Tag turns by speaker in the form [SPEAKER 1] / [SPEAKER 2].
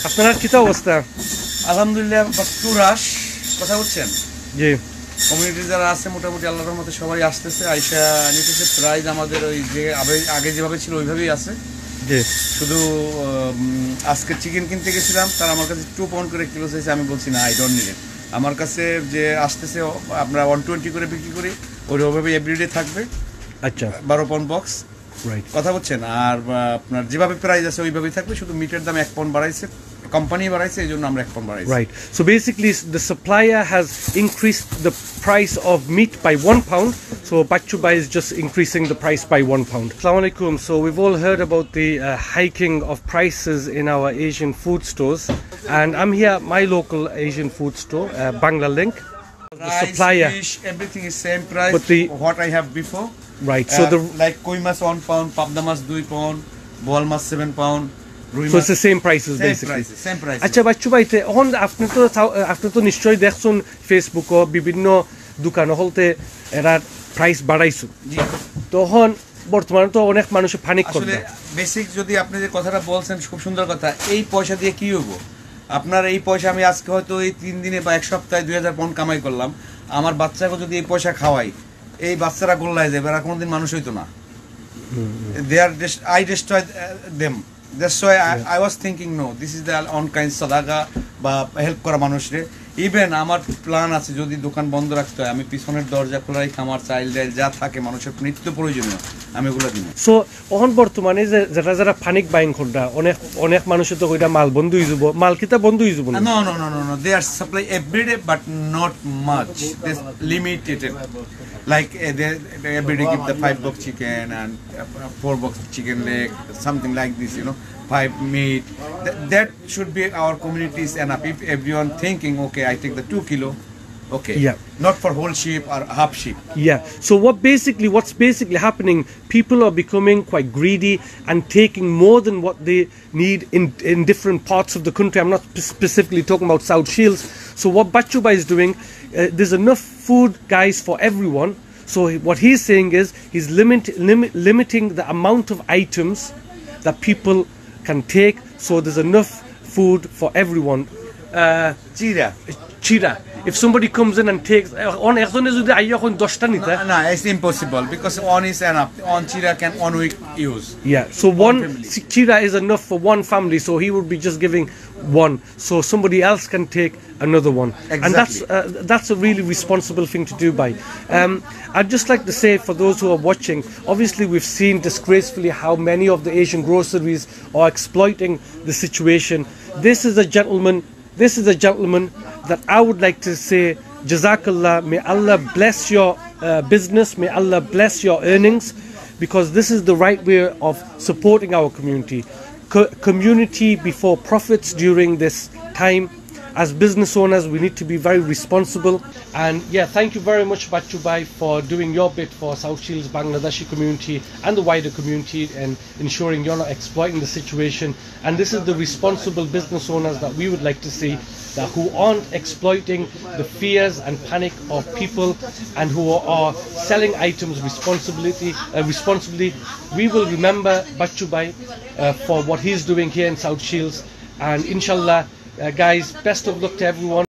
[SPEAKER 1] আপনার কিতা অবস্থা?
[SPEAKER 2] আলহামদুলিল্লাহ, একটু রাশ কথা বলছেন।
[SPEAKER 1] জি,
[SPEAKER 2] কমিউনিটি যারা আছে মোটামুটি আল্লাহর রহমতে সবাই আসতেছে, আইসা নিতেছে। প্রাইস আমাদের ওই যে আগে যেভাবে ছিল ওইভাবেই আছে।
[SPEAKER 1] জি,
[SPEAKER 2] শুধু আজকে চিকেন কিনতে গেছিলাম, তার আমার কাছে 2 পাউন্ড করে কিলো চাইছে। আমি বলছি না, আই ডোন্ট নিড ইট। আমার কাছে যে আসতেছে আমরা 120 করে বিক্রি করি, ওইভাবে এভরিডে থাকবে।
[SPEAKER 1] আচ্ছা,
[SPEAKER 2] 12 পাউন্ড বক্স,
[SPEAKER 1] রাইট।
[SPEAKER 2] কথা বলছেন। আর আপনার যেভাবে প্রাইস আছে ওইভাবেই থাকবে, শুধু মিটের দাম 1 পাউন্ড বাড়াইছে, কোম্পানি বাড়াইছে, এই জন্য আমরা 1 pound বাড়াইছি।
[SPEAKER 1] Right. So basically, the supplier has increased the price of meat by £1. So Bachubai is just increasing the price by £1. Assalamu alaikum. So we've all heard about the hiking of prices in our Asian food stores, and I'm here at my local Asian food store, Bangla Link. The
[SPEAKER 2] Rice,
[SPEAKER 1] supplier,
[SPEAKER 2] fish, everything is same price.
[SPEAKER 1] But the-
[SPEAKER 2] what I have before.
[SPEAKER 1] right? So the
[SPEAKER 2] like koi mas 1 pound, pabda mas 2 pound, bol mas 7 pound.
[SPEAKER 1] so it's the same prices basically.
[SPEAKER 2] Same prices.
[SPEAKER 1] আচ্ছা বাচ্চুবাইতে এখন আপনি তো নিশ্চয়ই দেখছেন Facebook ও বিভিন্ন দোকান হলতে এরা price বাড়াইছো।
[SPEAKER 2] জি।
[SPEAKER 1] তখন বর্তমানে তো অনেক মানুষ পানিক
[SPEAKER 2] আসলে
[SPEAKER 1] করবে।
[SPEAKER 2] বেসিক যদি আপনি যে কথাটা বলছেন খুব সুন্দর কথা, এই পয়সা দিয়ে কি হবো? আপনার এই পয়সা আমি আজকে হয়তো এই 3 দিনে বা 1 সপ্তাহে 2000 পাউন্ড কামাই করলাম, আমার বাচ্চাকে যদি এই পয়সা খাওয়াই, এই বাচ্চারা গোল্লায় যাবে, এরা কোনোদিন মানুষ হইতো না। I destroyed them. That's why I was thinking, no, this is the on kind sadaqa বা হেল্প করা মানুষরে। ইভেন আমার প্ল্যান আছে, যদি দোকান বন্ধ রাখতে হয়, আমি পিছনের দরজা খোলা রেখে আমার চাইল্ড যা থাকে মানুষের নিত্য প্রয়োজনীয় আমি এগুলো দিব।
[SPEAKER 1] সো এখন বর্তমানে যে যারা পানিক বাইং করডা অনেক মানুষের তো কইটা মাল বন্ধ হয়ে যাব, মাল কিতা বন্ধ হয়ে যাব না?
[SPEAKER 2] No, they are supply every day but not much. This limited, like they every day give the 5 box chicken and 4 box chicken leg, something like this, 5 meat. That should be our communities enough. If everyone thinking, okay, I take the 2 kilo, okay,
[SPEAKER 1] Yeah.
[SPEAKER 2] not for whole sheep or half sheep.
[SPEAKER 1] Yeah. So what's basically happening? People are becoming quite greedy and taking more than what they need in different parts of the country. I'm not specifically talking about South Shields. So what Bachuba is doing, there's enough food, guys, for everyone. So what he's saying is he's limiting the amount of items that people can take. So there's enough food for everyone. Chira. If somebody comes in and takes on একজনে যদি আইয়া কোন 10টা নিতে,
[SPEAKER 2] No, it's impossible because one is enough. On chira can 1 week use.
[SPEAKER 1] yeah, so one chira is enough for one family, so he would be just giving one, so somebody else can take another one.
[SPEAKER 2] Exactly.
[SPEAKER 1] And that's a really responsible thing to do. By I'd just like to say, for those who are watching, obviously we've seen disgracefully how many of the Asian groceries are exploiting the situation. This is a gentleman that I would like to say, Jazakallah, may Allah bless your business, may Allah bless your earnings, because this is the right way of supporting our community. Community before profits during this time. As business owners, we need to be very responsible. And yeah, thank you very much, Bachubai, for doing your bit for South Shields Bangladeshi community and the wider community, and ensuring you're not exploiting the situation. And this is the responsible business owners that we would like to see, that who aren't exploiting the fears and panic of people, and who are selling items responsibly. We will remember Bachubai for what he's doing here in South Shields, and inshallah, guys, best of luck to everyone.